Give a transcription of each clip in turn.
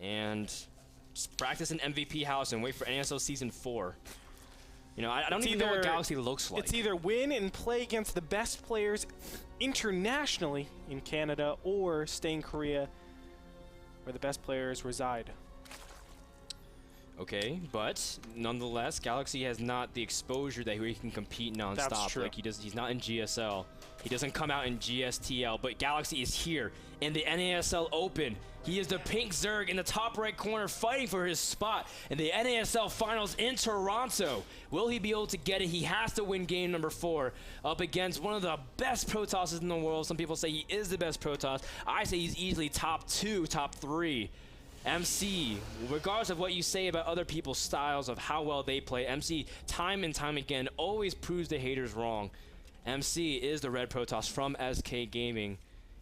and just practice in MVP house and wait for NASL Season 4. You know, I don't even know what Galaxy looks like. It's either win and play against the best players internationally in Canada, or stay in Korea where the best players reside. Okay, but nonetheless, Galaxy has not the exposure that he can compete nonstop. That's true. Like he's not in GSL. He doesn't come out in GSTL, but Galaxy is here in the NASL Open. He is the pink Zerg in the top right corner fighting for his spot in the NASL Finals in Toronto. Will he be able to get it? He has to win game number 4 up against one of the best Protosses in the world. Some people say he is the best Protoss. I say he's easily top 2, top 3. MC, regardless of what you say about other people's styles of how well they play, MC time and time again always proves the haters wrong. MC is the red Protoss from SK Gaming,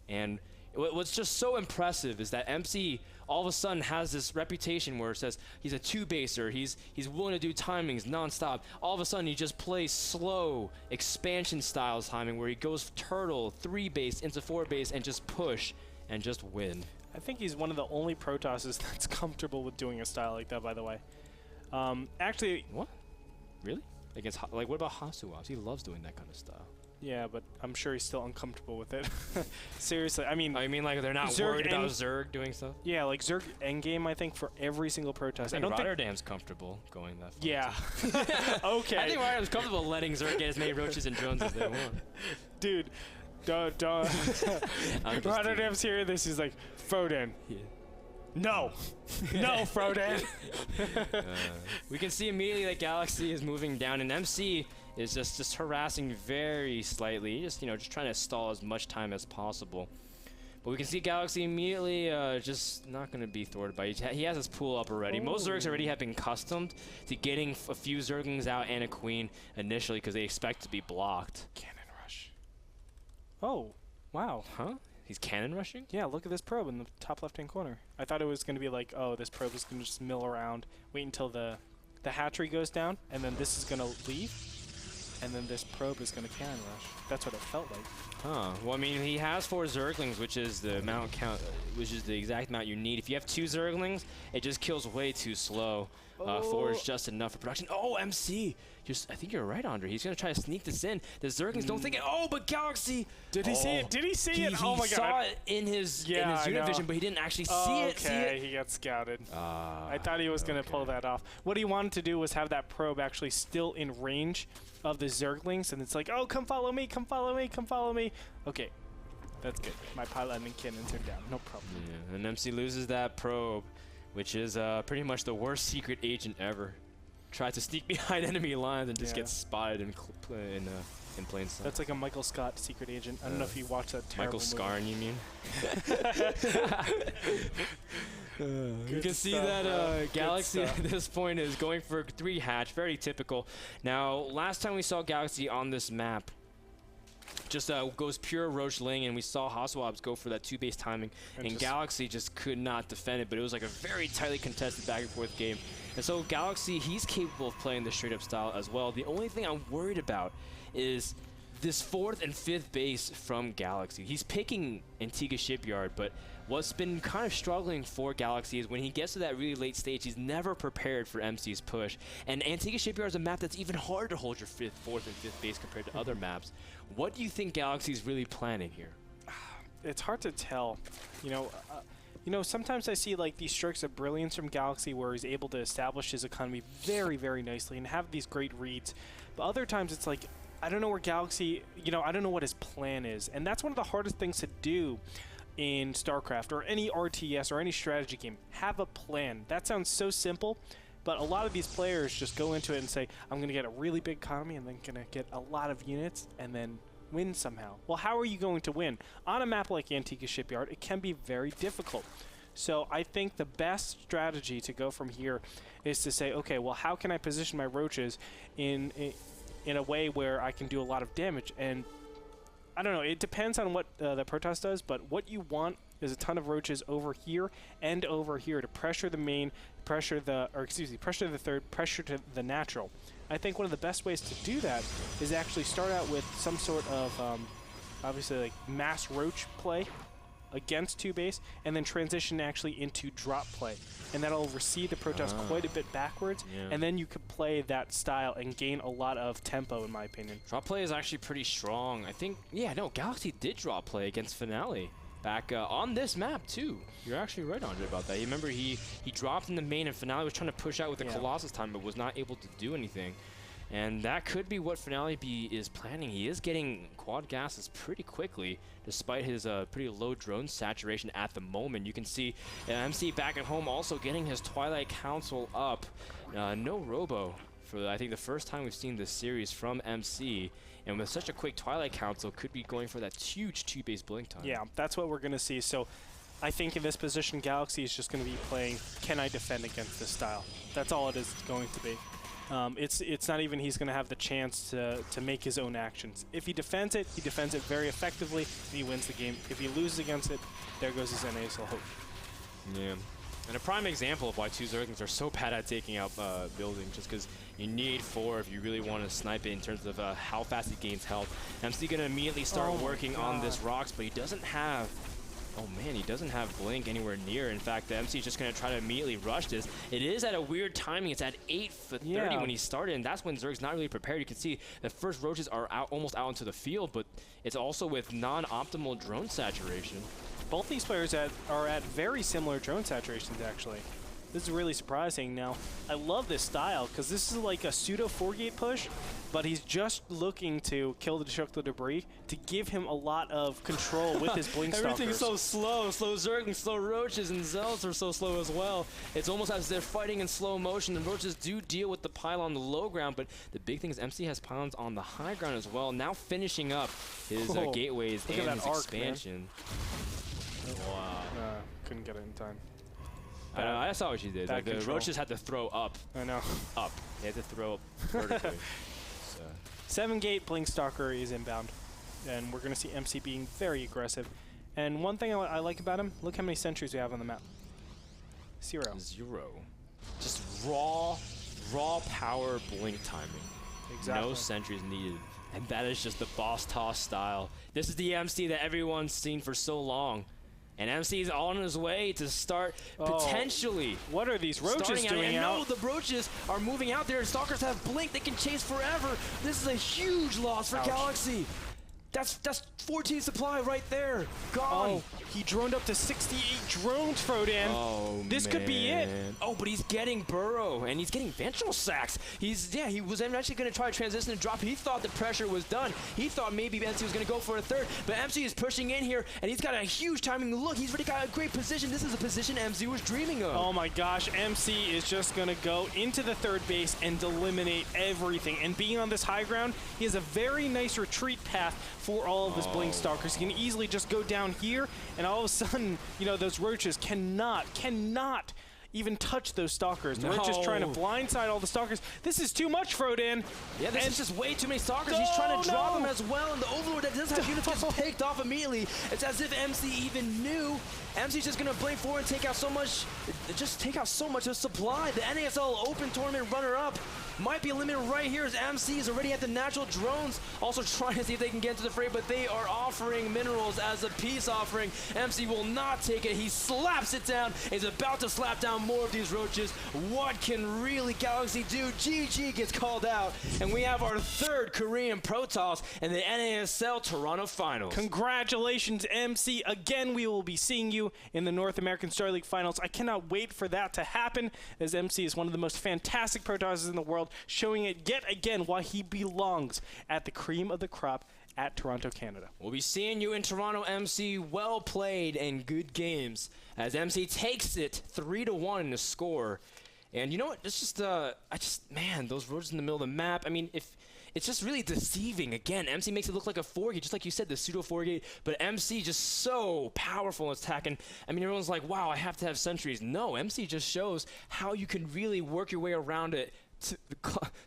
and what's just so impressive is that MC all of a sudden has this reputation where it says he's a 2-baser, he's willing to do timings non-stop. All of a sudden he just plays slow expansion styles timing where he goes turtle 3-base into 4-base and just push and just win. I think he's one of the only Protosses that's comfortable with doing a style like that, by the way. Actually... What? Really? Against, like, what about Hasuops? He loves doing that kind of style. Yeah, but I'm sure he's still uncomfortable with it. Seriously, I mean... Oh, you mean like they're not worried about Zerg doing stuff? Yeah, like Zerg endgame, I think, for every single Protoss. I think Rotterdam's comfortable going that far. Yeah. Okay. I think Rotterdam's comfortable letting Zerg get as many roaches and drones as they want. Dude. Rotterdam's here. This is like, Froden. Yeah. No. No, Froden. We can see immediately that Galaxy is moving down, and MC is just harassing very slightly, just trying to stall as much time as possible. But we can see Galaxy immediately just not going to be thwarted by he has his pool up already. Ooh. Most Zergs already have been accustomed to getting a few Zerglings out and a Queen initially because they expect to be blocked. Cannon rush. Oh, wow. Huh? He's cannon rushing? Yeah, look at this probe in the top left-hand corner. I thought it was going to be like, oh, this probe is going to just mill around, wait until the hatchery goes down, and then this is going to leave, and then this probe is going to cannon rush. That's what it felt like. Huh. Well, I mean, he has 4 Zerglings, which is the amount count, which is the exact amount you need. If you have 2 Zerglings, it just kills way too slow. 4 is just enough for production. Oh, MC! I think you're right, Andre. He's gonna try to sneak this in. The Zerglings don't think it. Oh, but Galaxy! Did he see it? Did he see it? Oh my God! He saw it in his unit vision, but he didn't actually see it. Okay, he got scouted. I thought he was gonna pull that off. What he wanted to do was have that probe actually still in range of the Zerglings, and it's like, oh, come follow me, come follow me, come follow me. Okay, that's good. My pilot and cannons are down. No problem. Yeah, and MC loses that probe, which is pretty much the worst secret agent ever. Tries to sneak behind enemy lines and just gets spotted in plain sight. That's like a Michael Scott secret agent. I don't know if you watched that terrible Michael Scarn, you mean? You can see that Galaxy at this point is going for 3 hatch, very typical. Now, last time we saw Galaxy on this map, just goes pure Roach Ling, and we saw Hasuops go for that 2-base timing, and Galaxy just could not defend it, but it was like a very tightly contested back and forth game. And so Galaxy, he's capable of playing the straight up style as well. The only thing I'm worried about is this 4th and 5th base from Galaxy. He's picking Antigua Shipyard, but what's been kind of struggling for Galaxy is when he gets to that really late stage, he's never prepared for MC's push. And Antigua Shipyard is a map that's even harder to hold your 4th and 5th base compared to other maps. What do you think Galaxy's really planning here? It's hard to tell. You know, sometimes I see like these strokes of brilliance from Galaxy where he's able to establish his economy very, very nicely and have these great reads. But other times it's like, I don't know where Galaxy, I don't know what his plan is. And that's one of the hardest things to do in StarCraft or any RTS or any strategy game. Have a plan. That sounds so simple, but a lot of these players just go into it and say, I'm going to get a really big economy and then going to get a lot of units and then win somehow. Well, how are you going to win? On a map like Antigua Shipyard, it can be very difficult. So I think the best strategy to go from here is to say, okay, well, how can I position my roaches in a way where I can do a lot of damage? And I don't know, it depends on what the Protoss does, but what you want is a ton of roaches over here and over here to pressure the main, pressure the third, pressure to the natural. I think one of the best ways to do that is actually start out with some sort of, obviously, like mass roach play, against 2-base and then transition actually into drop play. And that'll recede the Protoss quite a bit backwards, and then you could play that style and gain a lot of tempo, in my opinion. Drop play is actually pretty strong. I think, yeah, no, Galaxy did drop play against Finale back on this map, too. You're actually right, Andre, about that. You remember he dropped in the main, and Finale was trying to push out with the Colossus time, but was not able to do anything. And that could be what Finale is planning. He is getting quad gases pretty quickly, despite his pretty low drone saturation at the moment. You can see MC back at home also getting his Twilight Council up. No Robo for, I think, the first time we've seen this series from MC. And with such a quick Twilight Council, could be going for that huge 2-base blink time. Yeah, that's what we're going to see. So I think in this position, Galaxy is just going to be playing, can I defend against this style? That's all it is going to be. It's not even he's going to have the chance to make his own actions. If he defends it very effectively, and he wins the game. If he loses against it, there goes his NASL hope. Yeah. And a prime example of why 2 Zerglings are so bad at taking out buildings, just because you need 4 if you really want to snipe it in terms of how fast he gains health. MC going to immediately start working on this Rocks, but he doesn't have... Oh man, he doesn't have Blink anywhere near. In fact, the MC is just going to try to immediately rush this. It is at a weird timing. It's at 8:30 when he started, and that's when Zerg's not really prepared. You can see the first roaches are almost out into the field, but it's also with non-optimal drone saturation. Both these players are at very similar drone saturations, actually. This is really surprising. Now, I love this style, because this is like a pseudo 4-gate push, but he's just looking to kill the Destructo Debris to give him a lot of control with his Blink Stalkers. Everything's so slow. Slow Zerglings, slow Roaches, and Zelts are so slow as well. It's almost as they're fighting in slow motion. The Roaches do deal with the pylon on the low ground, but the big thing is MC has pylons on the high ground as well, now finishing up his gateways and his expansion. Wow. Couldn't get it in time. I saw what you did. Like, the Roaches had to throw up. I know. Up. They had to throw up vertically. 7-gate Blink Stalker is inbound, and we're going to see MC being very aggressive. And one thing I like about him, look how many sentries we have on the map. 0. 0. Just raw power Blink timing. Exactly. No sentries needed. And that is just the boss toss style. This is the MC that everyone's seen for so long. And MC is on his way to start potentially. What are these Roaches doing out? No, the Roaches are moving out there, and Stalkers have Blink. They can chase forever. This is a huge loss for Galaxy. That's 14 supply right there. Gone. Oh, he droned up to 68 drones, Frodan. Oh, this could be it. Oh, but he's getting Burrow, and he's getting Vengeful Sacks. He was actually going to try to transition and drop. He thought the pressure was done. He thought maybe MC was going to go for a third, but MC is pushing in here, and he's got a huge timing. Look, he's already got a great position. This is a position MC was dreaming of. Oh my gosh, MC is just going to go into the third base and eliminate everything. And being on this high ground, he has a very nice retreat path for all of his Blink Stalkers. He can easily just go down here, and all of a sudden, you know, those Roaches cannot even touch those Stalkers. The Roaches trying to blindside all the Stalkers. This is too much, Frodan. Yeah, this is just way too many Stalkers. He's trying to draw them as well, and the Overlord that does have units gets picked off immediately. It's as if MC even knew. MC's just gonna blink forward and take out so much, of supply. The NASL Open Tournament runner-up might be eliminated right here as MC is already at the natural drones, also trying to see if they can get into the fray, but they are offering minerals as a peace offering. MC will not take it. He slaps it down. He's about to slap down more of these Roaches. What can really Galaxy do? GG gets called out, and we have our third Korean Protoss in the NASL Toronto Finals. Congratulations, MC. Again, we will be seeing you in the North American Star League Finals. I cannot wait for that to happen, as MC is one of the most fantastic Protosses in the world, showing it yet again why he belongs at the cream of the crop at Toronto, Canada. We'll be seeing you in Toronto, MC. Well played and good games as MC takes it 3-1 in the score. And you know what? It's just, man, those roads in the middle of the map. I mean, it's just really deceiving. Again, MC makes it look like a 4-gate, just like you said, the pseudo 4-gate, but MC just so powerful in attacking. I mean, everyone's like, wow, I have to have sentries. No, MC just shows how you can really work your way around it.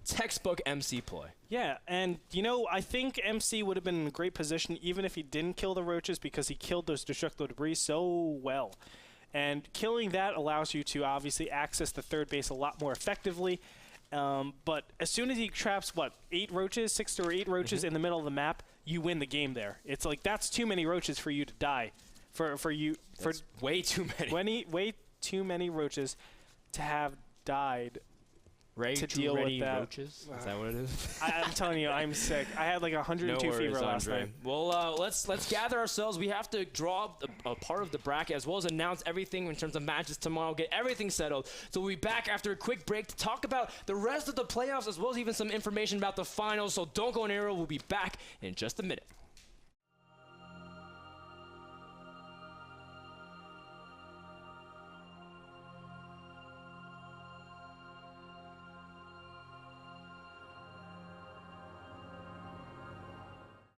Textbook MC play. Yeah, and you know, I think MC would have been in a great position even if he didn't kill the Roaches, because he killed those Destructo Debris so well. And killing that allows you to obviously access the third base a lot more effectively. But as soon as he traps, what, 8 Roaches, 6 or 8 Roaches in the middle of the map, you win the game there. It's like, that's too many Roaches for you to die for way too many. way too many roaches to have died. To deal with that. Roaches? Is that what it is? I'm telling you, I'm sick. I had like 102 fever last night. Well, let's gather ourselves. We have to draw a part of the bracket as well as announce everything in terms of matches tomorrow, get everything settled. So we'll be back after a quick break to talk about the rest of the playoffs as well as even some information about the finals. So don't go anywhere. We'll be back in just a minute.